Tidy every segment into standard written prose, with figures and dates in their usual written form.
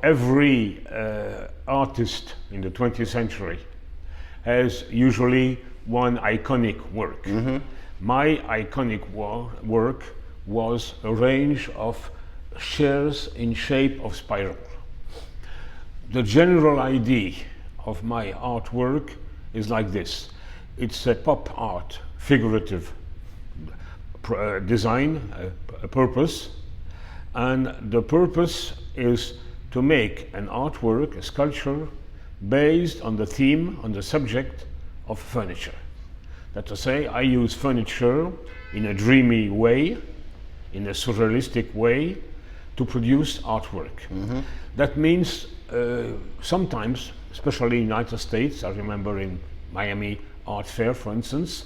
every artist in the 20th century has usually one iconic work. My iconic work was a range of chairs in shape of spiral. The general idea of my artwork is like this. It's a pop art, figurative design, a purpose, and the purpose is to make an artwork, a sculpture, based on the theme, on the subject of furniture. That to say, I use furniture in a dreamy way, in a surrealistic way, to produce artwork. That means sometimes, especially in the United States, I remember in Miami Art Fair, for instance,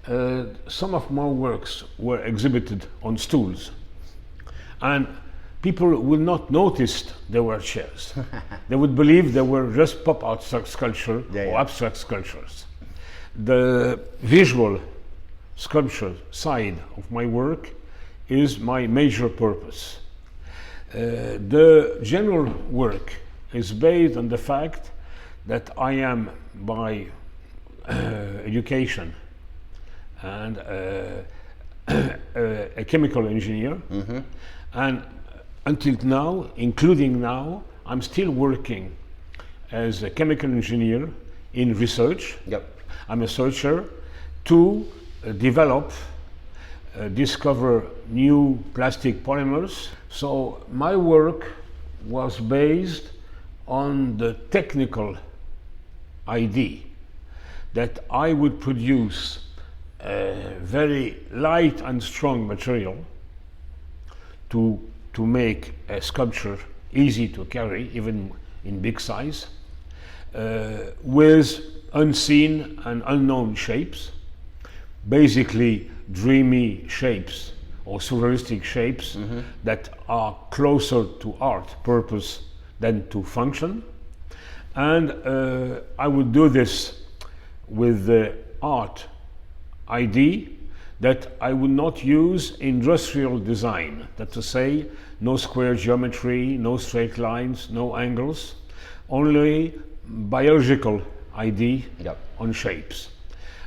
some of my works were exhibited on stools, and people would not notice there were chairs. They would believe they were just pop art sculpture or abstract sculptures. The visual sculpture side of my work is my major purpose. The general work is based on the fact that I am, by education and a chemical engineer, and until now, including now, I'm still working as a chemical engineer in research. I'm a searcher to develop, discover new plastic polymers. So my work was based on the technical idea that I would produce a very light and strong material to make a sculpture easy to carry, even in big size, with unseen and unknown shapes, basically dreamy shapes or surrealistic shapes that are closer to art purpose than to function. And I would do this with the art idea that I would not use industrial design, that to say, no square geometry, no straight lines, no angles, only biological idea on shapes.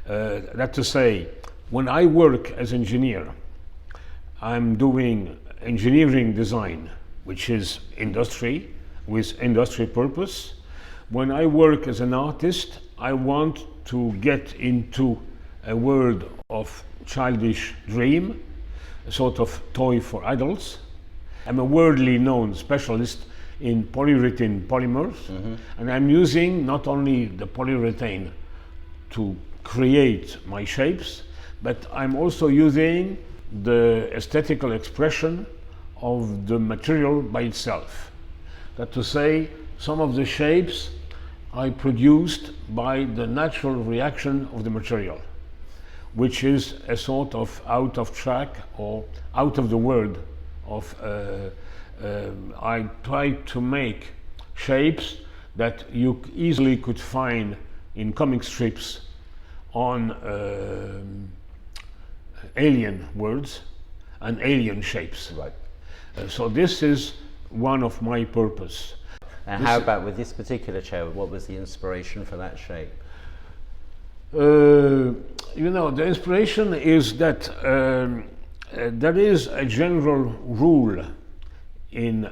That to say, when I work as engineer, I'm doing engineering design, which is industry, with industry purpose. When I work as an artist, I want to get into a world of childish dream, a sort of toy for adults. I'm a worldly known specialist in polyurethane polymers, and I'm using not only the polyurethane to create my shapes, but I'm also using the aesthetical expression of the material by itself. That to say, some of the shapes I produced by the natural reaction of the material, which is a sort of out of track or out of the world of I tried to make shapes that you easily could find in comic strips on alien words and alien shapes. So this is one of my purpose. And how about with this particular chair? What was the inspiration for that shape? You know, the inspiration is that there is a general rule in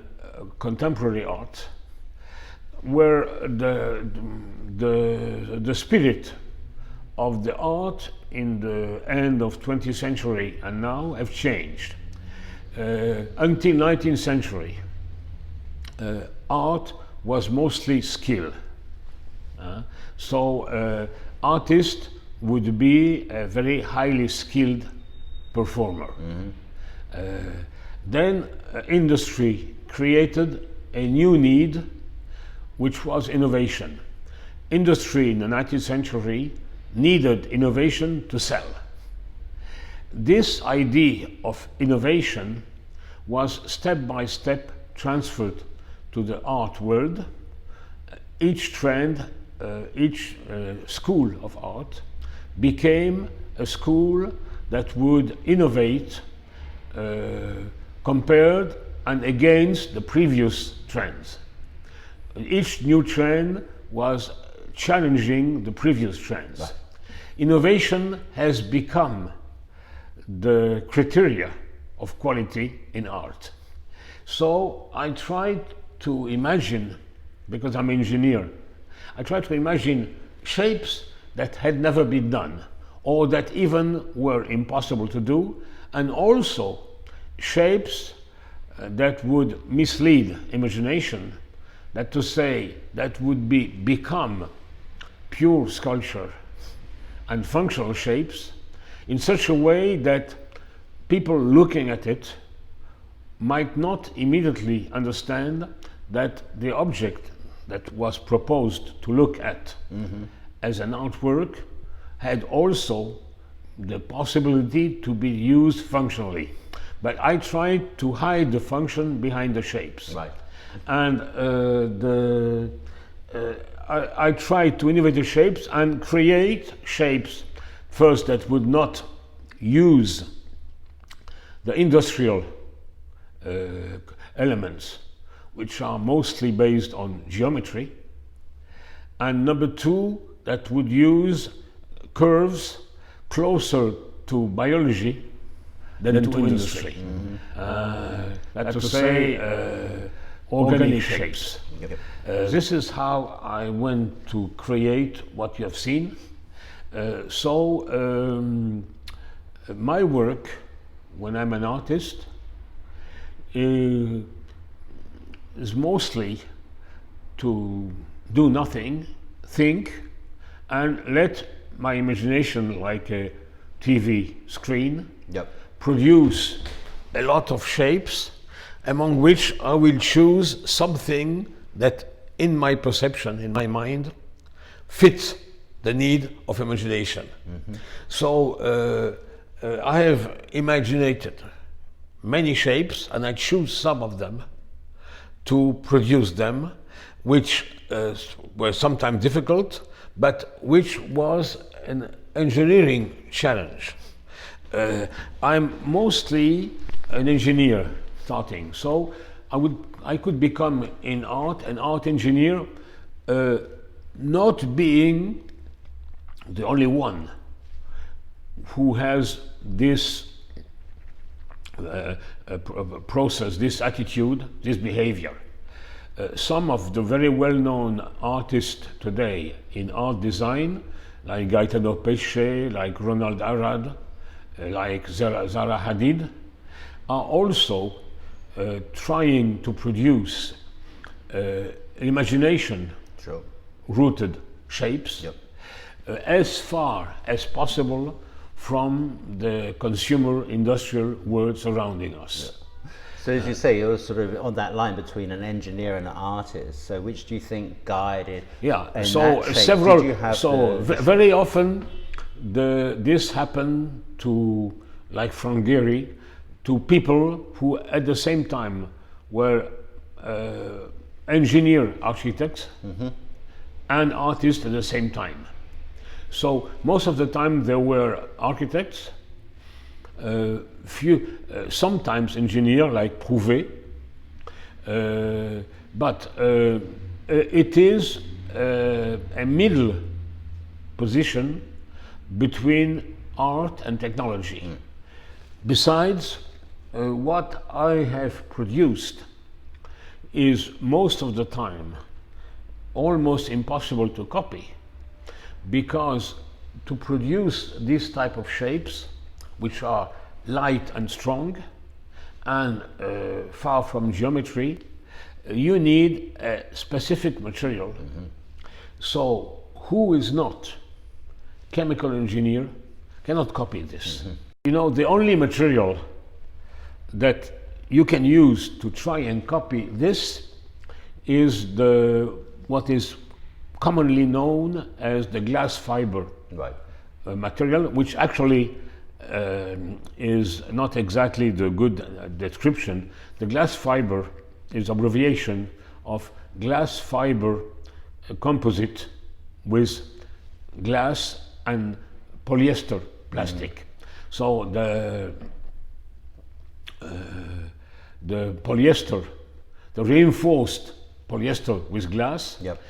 contemporary art where the spirit of the art in the end of 20th century and now have changed. Until 19th century, art was mostly skill. So artist would be a very highly skilled performer. Then industry created a new need, which was innovation. Industry in the 19th century needed innovation to sell. This idea of innovation was step by step transferred to the art world. Each trend, each school of art became a school that would innovate compared and against the previous trends. Each new trend was challenging the previous trends. Right. Innovation has become the criteria of quality in art. So I tried to imagine, because I'm an engineer, I tried to imagine shapes that had never been done or that even were impossible to do, and also shapes that would mislead imagination, that to say that would become pure sculpture and functional shapes in such a way that people looking at it might not immediately understand that the object that was proposed to look at as an artwork had also the possibility to be used functionally. But I tried to hide the function behind the shapes. Right. And I tried to innovate the shapes and create shapes first that would not use the industrial elements, which are mostly based on geometry, and number two, that would use curves closer to biology than to industry. That's to say, organic shapes. Yep. This is how I went to create what you have seen. My work, when I'm an artist, is mostly to do nothing, think, and let my imagination, like a TV screen, Yep. produce a lot of shapes, among which I will choose something that, in my perception, in my mind, fits the need of imagination. So I have imaginated many shapes, and I choose some of them to produce them, which were sometimes difficult, but which was an engineering challenge. I'm mostly an engineer starting, so I could become in art an art engineer, not being the only one who has this process, this attitude, this behavior. Some of the very well-known artists today in art design, like Gaetano Pesce, like Ronald Arad, like Zara Hadid, are also trying to produce imagination Sure. rooted shapes, Yep. As far as possible from the consumer industrial world surrounding us. So as you say, you're sort of on that line between an engineer and an artist. So which do you think guided? Yeah, in so that shape? several, Did you have so very often this happened to, like Frank Gehry, to people who at the same time were engineer architects and artists at the same time. So most of the time there were architects, sometimes engineer like Prouvé, but it is a middle position between art and technology. Besides, what I have produced is most of the time almost impossible to copy, because to produce this type of shapes, which are light and strong and far from geometry, you need a specific material. So who is not chemical engineer cannot copy this. You know, the only material that you can use to try and copy this is what is commonly known as the glass fiber Right. material, which actually is not exactly the good description. The glass fiber is abbreviation of glass fiber composite with glass and polyester plastic. So the polyester, the reinforced polyester with glass, Yep.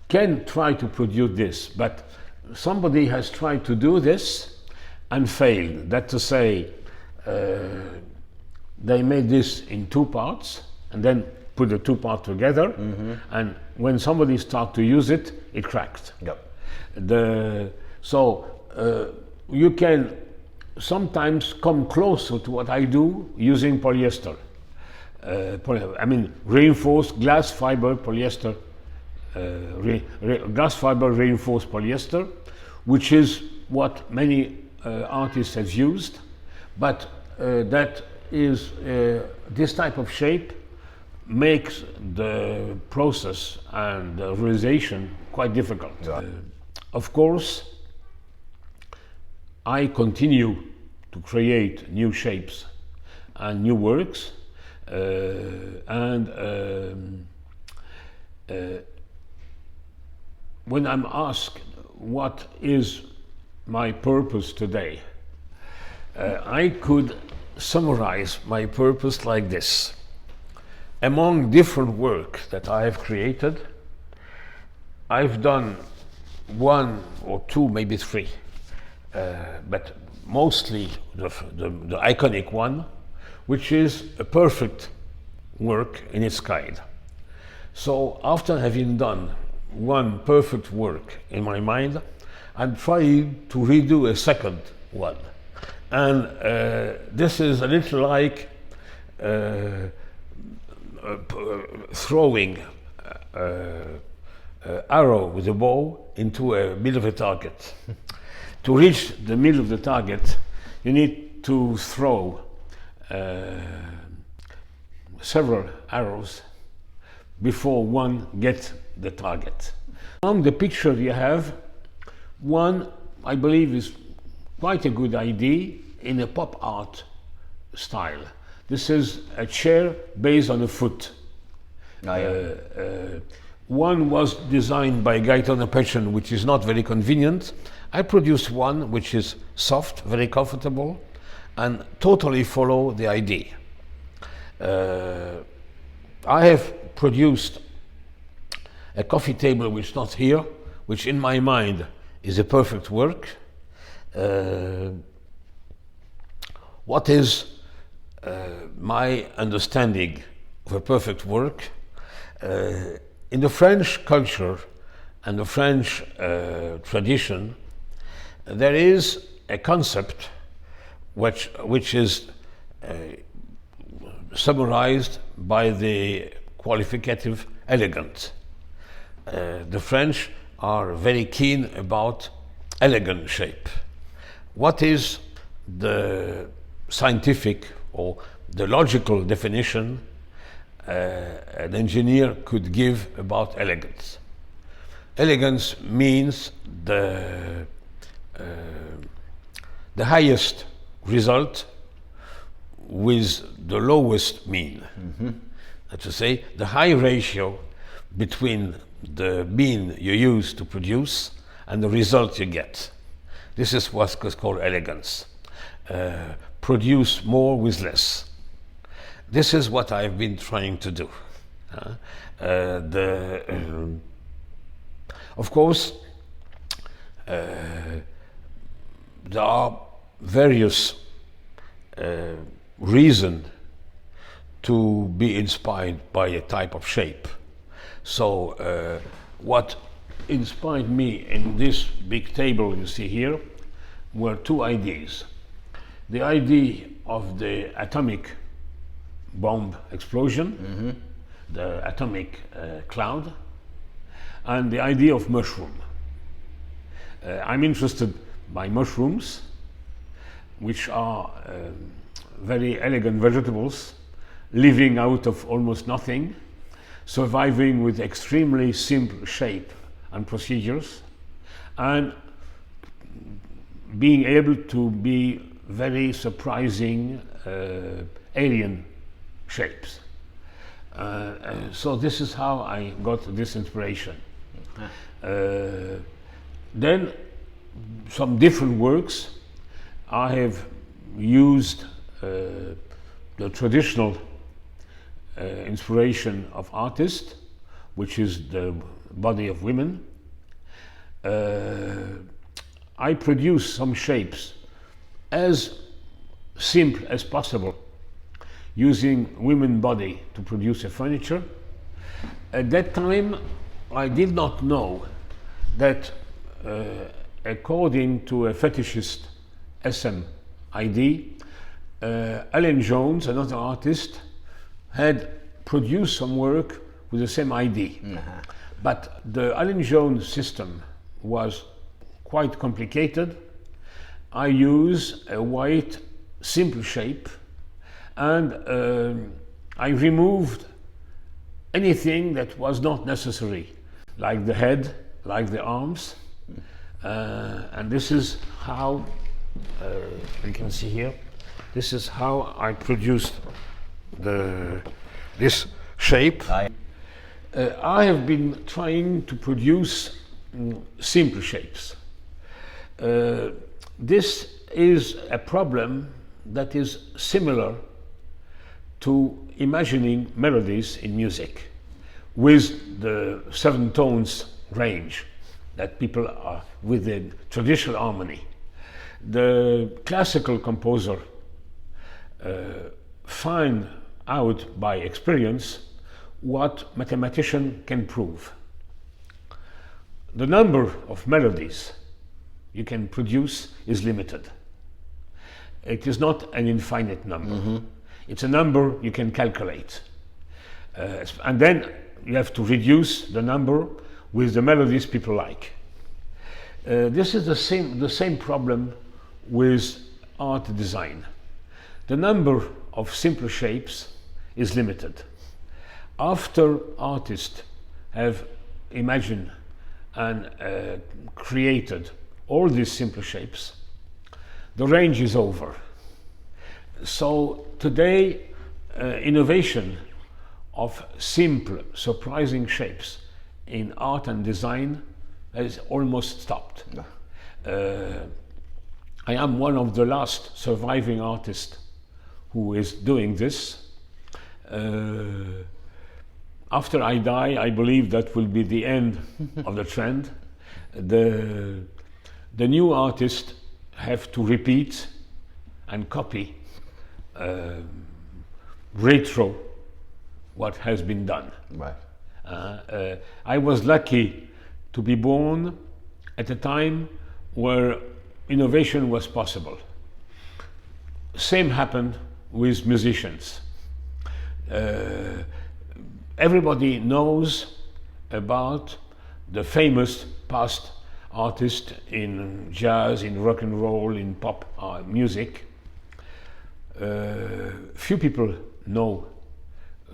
can try to produce this, but somebody has tried to do this and failed. That to say, they made this in two parts and then put the two parts together, and when somebody started to use it, it cracked. Yep. So you can sometimes come closer to what I do using polyester. I mean, reinforced glass fiber polyester, glass fiber reinforced polyester, which is what many artists have used, but that is this type of shape makes the process and the realization quite difficult. Yeah. Of course, I continue to create new shapes and new works, when I'm asked what is my purpose today, I could summarize my purpose like this. Among different work that I have created, I've done one or two, maybe three, but mostly the iconic one, which is a perfect work in its kind. So after having done one perfect work in my mind, I'm trying to redo a second one. And this is a little like throwing arrow with a bow into a middle of a target. To reach the middle of the target, you need to throw several arrows before one gets the target. On the picture you have one, I believe, is quite a good idea in a pop art style. This is a chair based on a foot. One was designed by Gaetano Pecen, which is not very convenient. I produced one which is soft, very comfortable, and totally follow the idea. I have produced a coffee table which is not here, which in my mind is a perfect work. What is my understanding of a perfect work? In the French culture and the French tradition, there is a concept which is summarized by the qualificative elegant. The French are very keen about elegant shape. What is the scientific or the logical definition an engineer could give about elegance? Elegance means the highest result with the lowest mean. That's to say, the high ratio between the mean you use to produce and the result you get. This is what's called elegance. Produce more with less. This is what I've been trying to do. Of course, there are various reasons to be inspired by a type of shape. So what inspired me in this big table you see here were two ideas. The idea of the atomic bomb explosion, the atomic cloud, and the idea of mushroom. I'm interested by mushrooms, which are very elegant vegetables, living out of almost nothing, surviving with extremely simple shape and procedures, and being able to be very surprising alien shapes. So this is how I got this inspiration. Then some different works. I have used the traditional inspiration of artists, which is the body of women. I produce some shapes as simple as possible, using women body to produce a furniture. At that time, I did not know that according to a fetishist SM ID, Alan Jones, another artist, had produced some work with the same ID. But the Alan Jones system was quite complicated. I use a white simple shape, and I removed anything that was not necessary, like the head, like the arms, and this is how you can see here. This is how I produced this shape. I have been trying to produce simple shapes. This is a problem that is similar to imagining melodies in music with the 7 tones range that people are within traditional harmony. The classical composer find out by experience what mathematician can prove. The number of melodies you can produce is limited. It is not an infinite number. It's a number you can calculate. And then you have to reduce the number with the melodies people like. This is the same problem with art design. The number of simple shapes is limited. After artists have imagined and created all these simple shapes, the range is over. So today, innovation of simple, surprising shapes in art and design has almost stopped. I am one of the last surviving artists who is doing this. After I die, I believe that will be the end of the trend. The new artists have to repeat and copy retro what has been done. Right. I was lucky to be born at a time where innovation was possible. Same happened with musicians. Everybody knows about the famous past artists in jazz, in rock and roll, in pop music. Few people know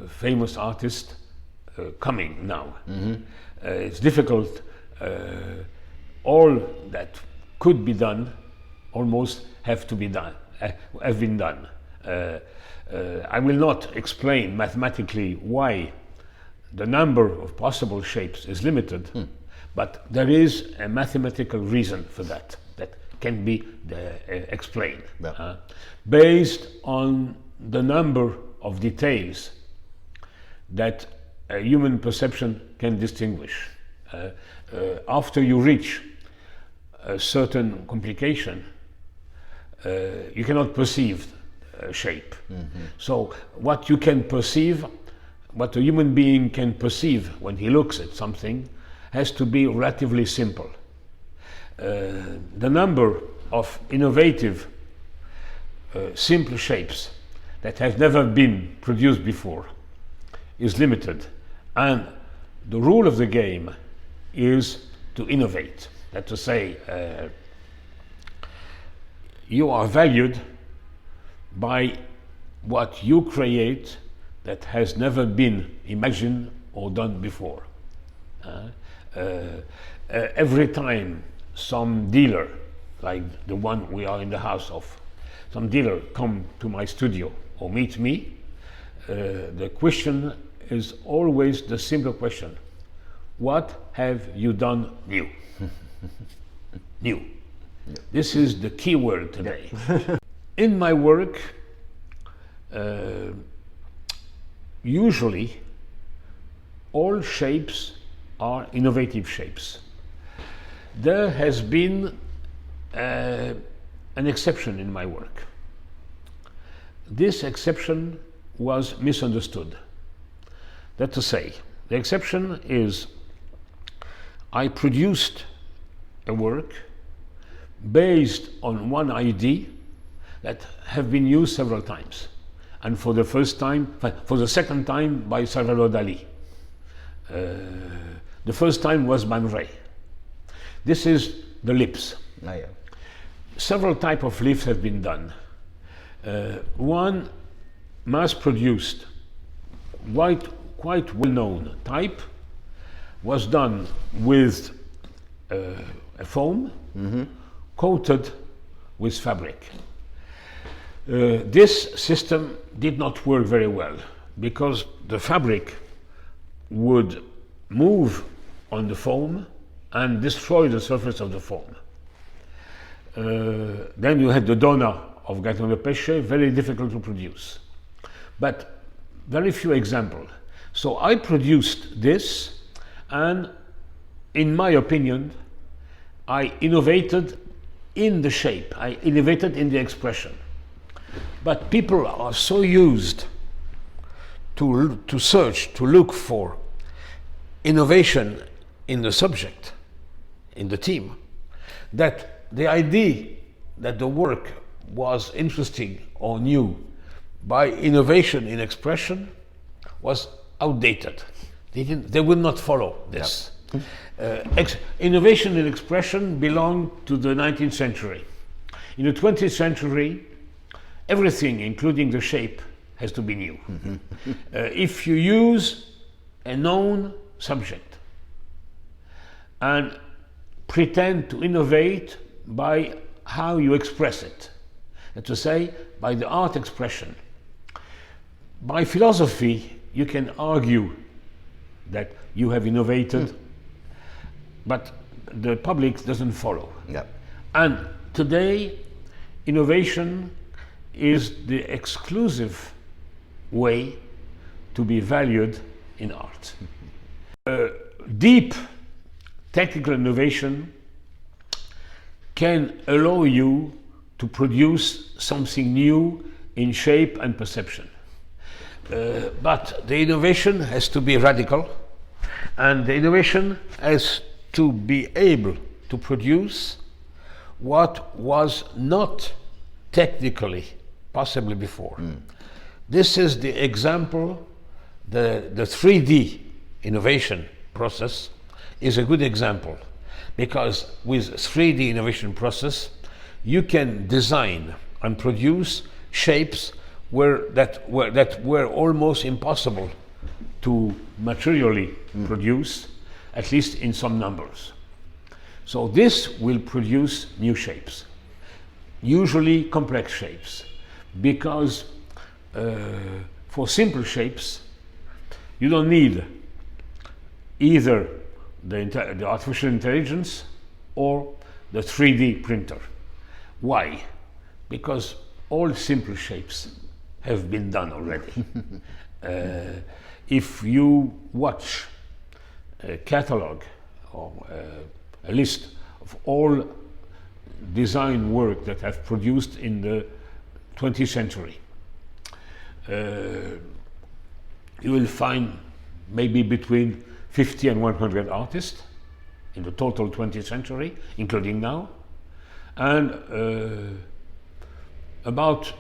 famous artists coming now. It's difficult. All that could be done almost have been done. I will not explain mathematically why the number of possible shapes is limited, but there is a mathematical reason for that can be explained. Yeah. Based on the number of details that a human perception can distinguish. After you reach a certain complication, you cannot perceive shape. So what you can perceive, what a human being can perceive when he looks at something, has to be relatively simple. The number of innovative, simple shapes that have never been produced before is limited, and the rule of the game is to innovate. That's to say, you are valued by what you create that has never been imagined or done before. Every time some dealer, like the one we are in the house of, some dealer come to my studio or meet me, the question is always the simple question: what have you done new? New. Yeah. This is the key word today. In my work, usually all shapes are innovative shapes. There has been an exception in my work. This exception was misunderstood. That to say, the exception is I produced a work based on one idea that have been used several times, and for the second time by Salvador Dali. The first time was Man Ray. This is the lips. Oh, yeah. Several types of lips have been done. One mass-produced, quite well-known type was done with a foam coated with fabric. This system did not work very well because the fabric would move on the foam and destroy the surface of the foam. Then you had the donna of Gaetan de Pesce, very difficult to produce. But very few examples. So I produced this, and in my opinion, I innovated in the shape, I innovated in the expression. But people are so used to search, to look for innovation in the subject, in the team, that the idea that the work was interesting or new by innovation in expression was outdated. They would not follow this. Yep. Innovation in expression belonged to the 19th century. In the 20th century, everything, including the shape, has to be new. If you use a known subject and pretend to innovate by how you express it, that's to say, by the art expression. By philosophy, you can argue that you have innovated, but the public doesn't follow. Yep. And today, innovation is the exclusive way to be valued in art. Deep technical innovation can allow you to produce something new in shape and perception. But the innovation has to be radical, and the innovation has to be able to produce what was not technically possible before. This is the example, the 3D innovation process is a good example, because with 3D innovation process you can design and produce shapes that were almost impossible to materially produce, at least in some numbers. So this will produce new shapes, usually complex shapes, because for simple shapes you don't need either the artificial intelligence or the 3D printer. Why? Because all simple shapes have been done already. If you watch a catalog or a list of all design work that have produced in the 20th century, you will find maybe between 50 and 100 artists in the total 20th century, including now, and about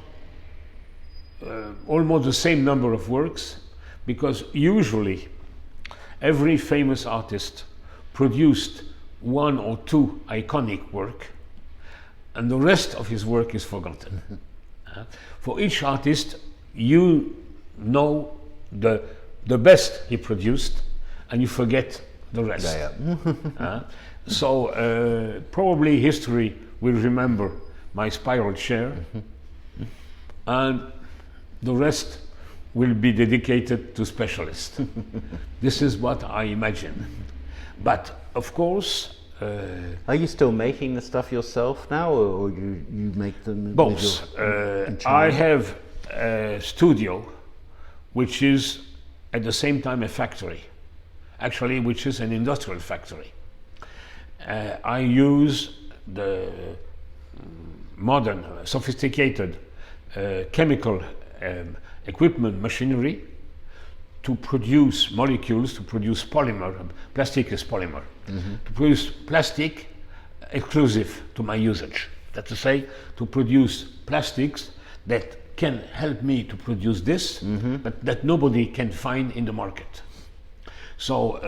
almost the same number of works, because usually every famous artist produced one or two iconic work, and the rest of his work is forgotten. For each artist, you know the best he produced, and you forget the rest. So probably history will remember my spiral chair, and the rest will be dedicated to specialists. This is what I imagine. But of course, are you still making the stuff yourself now, or you make them? Both. I have a studio which is at the same time a factory. actually, which is an industrial factory. I use the modern, sophisticated chemical equipment machinery to produce molecules, to produce polymer. Plastic is polymer. To produce plastic exclusive to my usage. That's to say, to produce plastics that can help me to produce this, but that nobody can find in the market. So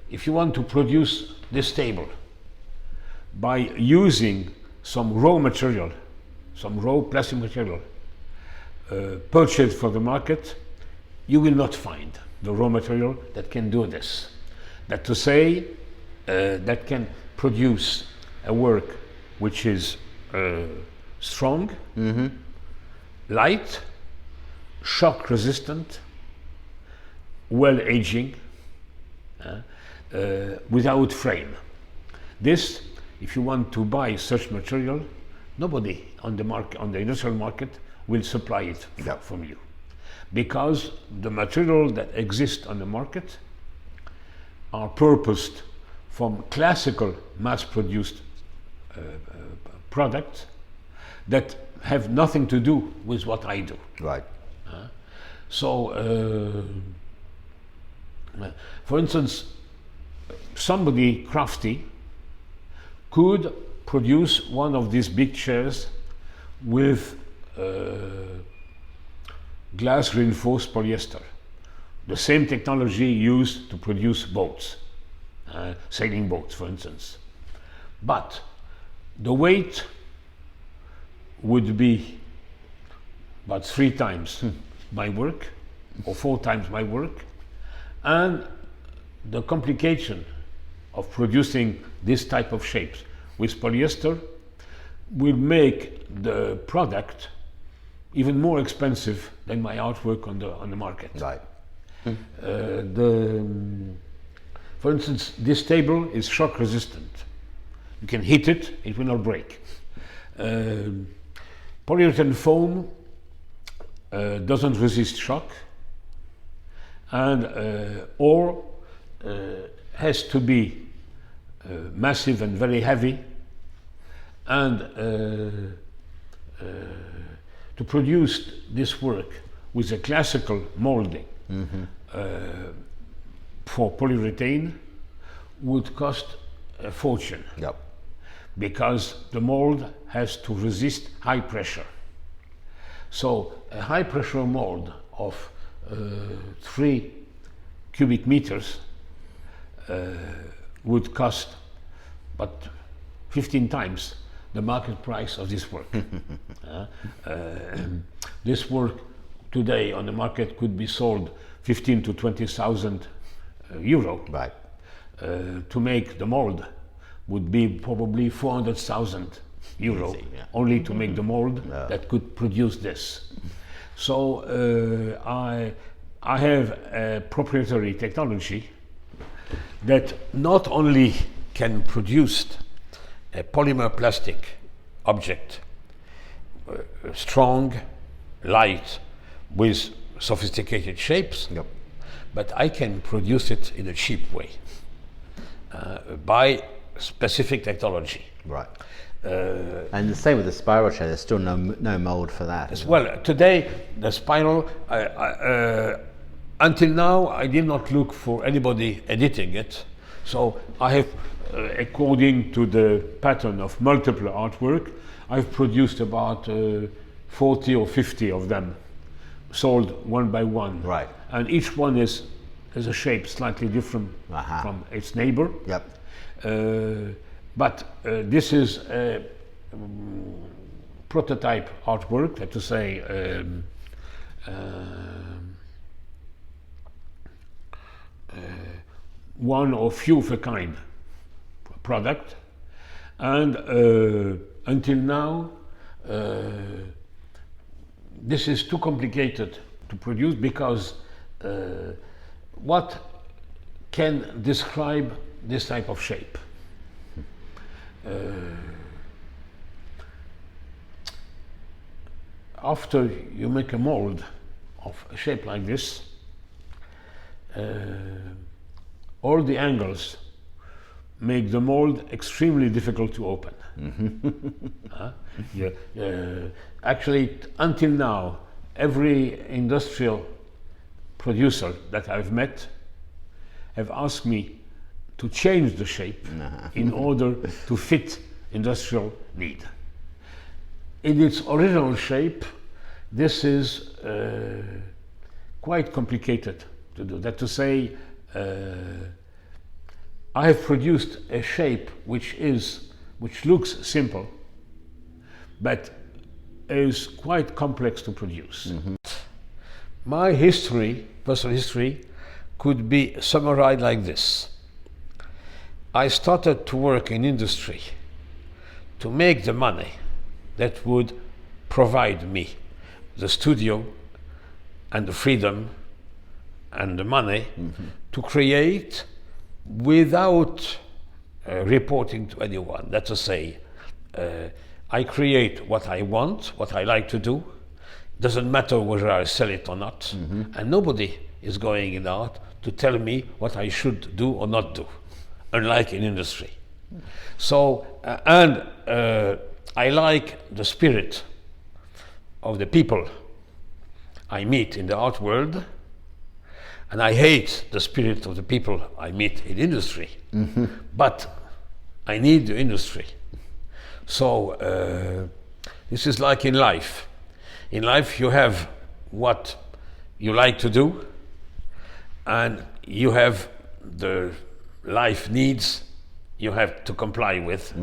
if you want to produce this table by using some raw material, some raw plastic material purchased for the market, you will not find the raw material that can do this. That to say, that can produce a work which is strong, light, shock resistant, well aging, without frame. This, if you want to buy such material, nobody on the market, on the industrial market, will supply it from you, because the material that exists on the market are purposed from classical mass-produced products that have nothing to do with what I do. Right. So, for instance, somebody crafty could produce one of these big chairs with glass reinforced polyester, the same technology used to produce boats, sailing boats, for instance. But the weight would be about 3 times my work, or 4 times my work, and the complication of producing this type of shapes with polyester will make the product even more expensive than my artwork on the market. Right. For instance, this table is shock resistant. You can hit it, it will not break. Polyurethane foam doesn't resist shock, and or has to be massive and very heavy, and to produce this work with a classical molding for polyurethane would cost a fortune. Yep. Because the mold has to resist high pressure. So a high pressure mold of 3 cubic meters would cost but 15 times the market price of this work. This work today on the market could be sold 15 to 20,000 euro. Right. To make the mold would be probably 400,000 euro. Easy, yeah. Only to make the mold that could produce this. So I have a proprietary technology that not only can produce a polymer plastic object, strong, light, with sophisticated shapes, Yep. but I can produce it in a cheap way by specific technology. Right. And the same with the spiral chair. There's still no mold for that. As well, today the spiral, until now I did not look for anybody editing it, so I have, according to the pattern of multiple artwork, I've produced about 40 or 50 of them, sold one by one. Right. And each one has a shape slightly different from its neighbor. Yep. But this is a prototype artwork, that to say, one or few of a kind product, and until now this is too complicated to produce, because what can describe this type of shape? After you make a mold of a shape like this, all the angles make the mold extremely difficult to open. Yeah, actually, until now, every industrial producer that I've met have asked me to change the shape in order to fit industrial need. In its original shape, this is quite complicated to do. That to say, I have produced a shape which looks simple, but is quite complex to produce. My history, personal history, could be summarized like this. I started to work in industry to make the money that would provide me the studio and the freedom and the money to create without reporting to anyone. That's to say, I create what I want, what I like to do. Doesn't matter whether I sell it or not, and nobody is going in art to tell me what I should do or not do, unlike in industry. So, I like the spirit of the people I meet in the art world, and I hate the spirit of the people I meet in industry. But I need the industry. So this is like in life. In life you have what you like to do, and you have the life needs you have to comply with,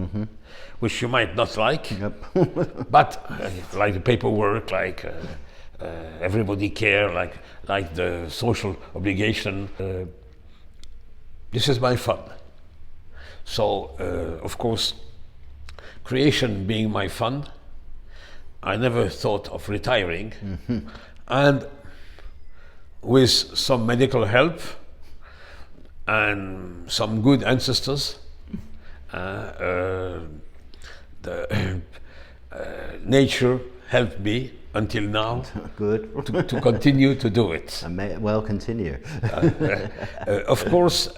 which you might not like, but like the paperwork, like everybody care, like the social obligation. This is my fun. So, of course, creation being my fun, I never thought of retiring. And with some medical help and some good ancestors, nature helped me until now Good. to continue to do it. I may well continue. Of course,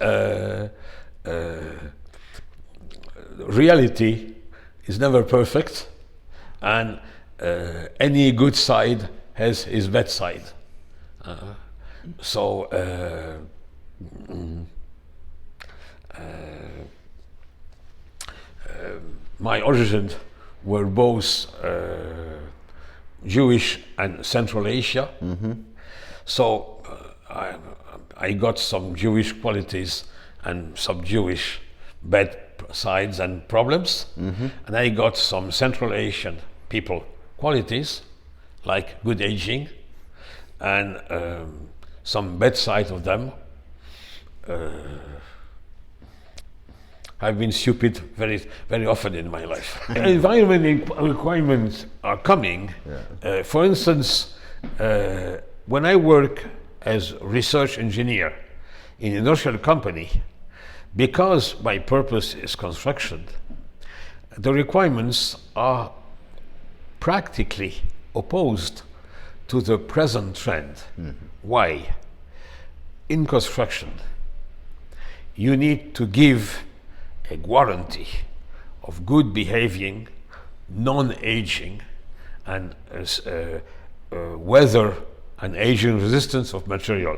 reality is never perfect, and any good side has his bad side. So my origins were both Jewish and Central Asia. So I got some Jewish qualities and some Jewish bad sides and problems, and I got some Central Asian people qualities like good aging and some bad side of them. I've been stupid very often in my life. Environment requirements are coming. For instance, when I work as research engineer in an industrial company, because my purpose is construction, the requirements are practically opposed to the present trend. Why? In construction, you need to give a guarantee of good behaving, non-aging, and weather and aging resistance of material,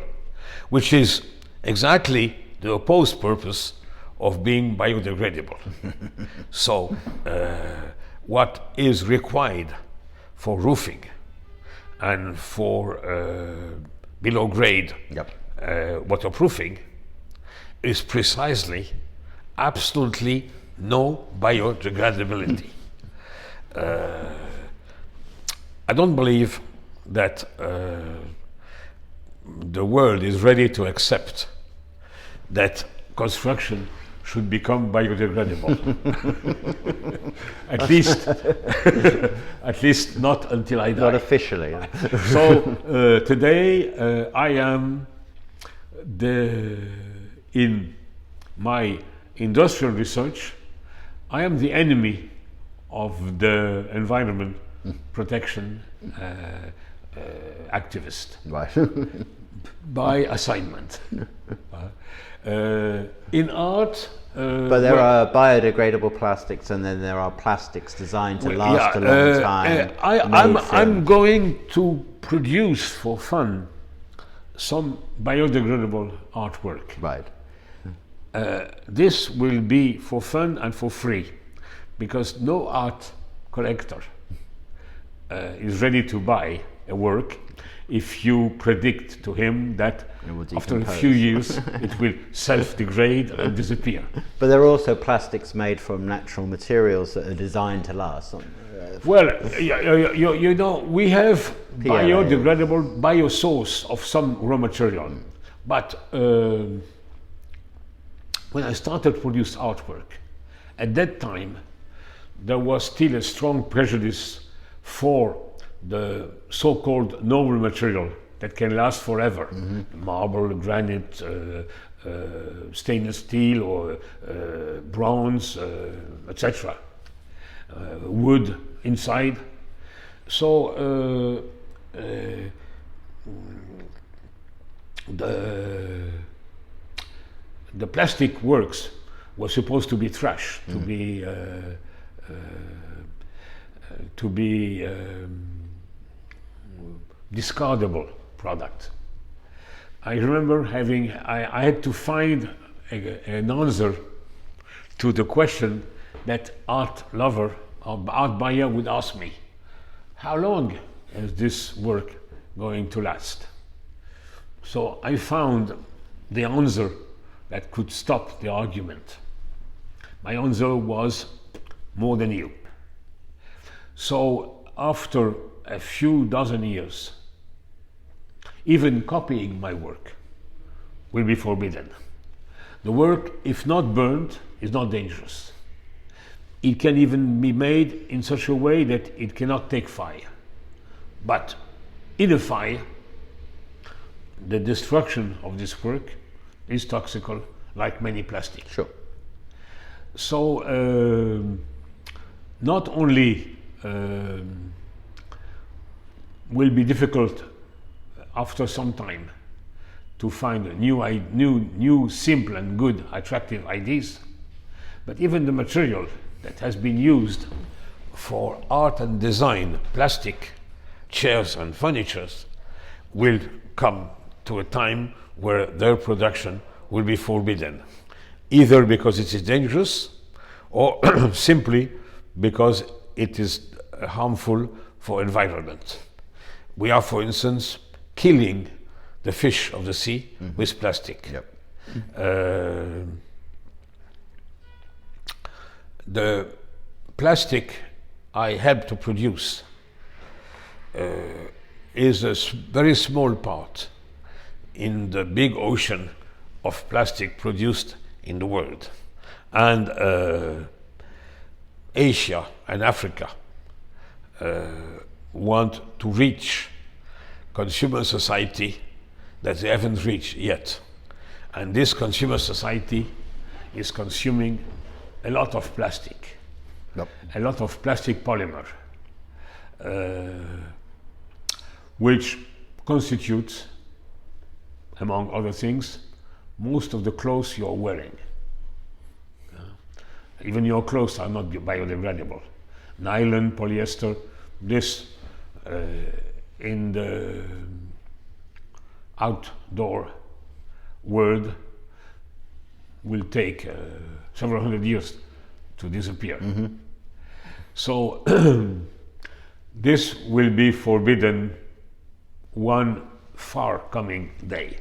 which is exactly the opposed purpose of being biodegradable. So what is required for roofing and for below grade waterproofing is precisely absolutely no biodegradability. I don't believe that the world is ready to accept that construction should become biodegradable. At least not until I die. Not officially. So today I am in my industrial research, I am the enemy of the environment protection activist. Right. By assignment. In art, But there are biodegradable plastics, and then there are plastics designed to last a long time. I'm going to produce for fun some biodegradable artwork. Right. This will be for fun and for free, because no art collector is ready to buy a work if you predict to him that after a few years it will self-degrade and disappear. But there are also plastics made from natural materials that are designed to last. Well, you know, we have biodegradable biosource of some raw material, but when I started to produce artwork, at that time there was still a strong prejudice for the so-called noble material that can last forever. Marble, granite, stainless steel, or bronze, etc. Wood inside. So the plastic works were supposed to be trash, to be discardable product. I remember I had to find an answer to the question that art lover or art buyer would ask me: how long is this work going to last? So I found the answer that could stop the argument. My answer was more than you. So after a few dozen years, even copying my work will be forbidden. The work, if not burned, is not dangerous. It can even be made in such a way that it cannot take fire. But in a fire, the destruction of this work is toxical, like many plastics. Sure. So not only will be difficult after some time to find new, simple and good, attractive ideas, but even the material that has been used for art and design, plastic chairs and furnitures, will come to a time where their production will be forbidden, either because it is dangerous or simply because it is harmful for environment. We are, for instance, killing the fish of the sea with plastic. Yep. The plastic I help to produce is a very small part in the big ocean of plastic produced in the world. And Asia and Africa want to reach consumer society that they haven't reached yet. And this consumer society is consuming a lot of plastic, Yep. a lot of plastic polymer, which constitutes, among other things, most of the clothes you're wearing. Even your clothes are not biodegradable. Nylon, polyester, this in the outdoor world will take several hundred years to disappear. So this will be forbidden one far coming day.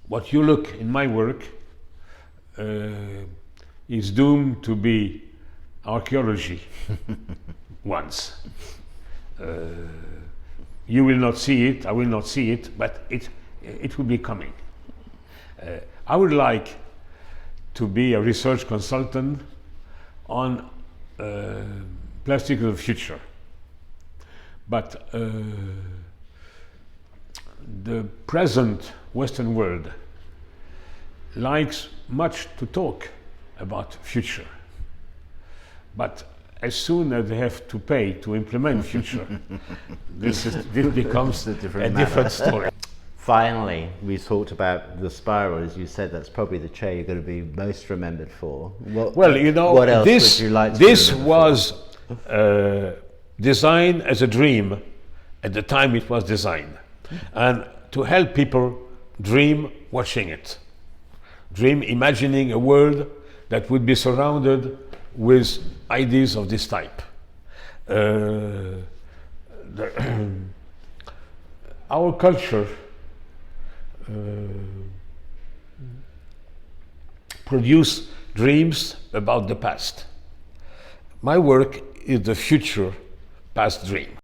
What you look in my work is doomed to be archaeology once. You will not see it, I will not see it, but it will be coming. I would like to be a research consultant on plastic of the future, but the present Western world likes much to talk about future, but as soon as they have to pay to implement future, this becomes a different story. Finally, we talked about the spiral. As you said, that's probably the chair you're going to be most remembered for. Well, you know, what else this, would you like to be this remembered was designed as a dream at the time it was designed, and to help people dream watching it, dream imagining a world that would be surrounded with ideas of this type. Our culture produce dreams about the past. My work is the future past dream.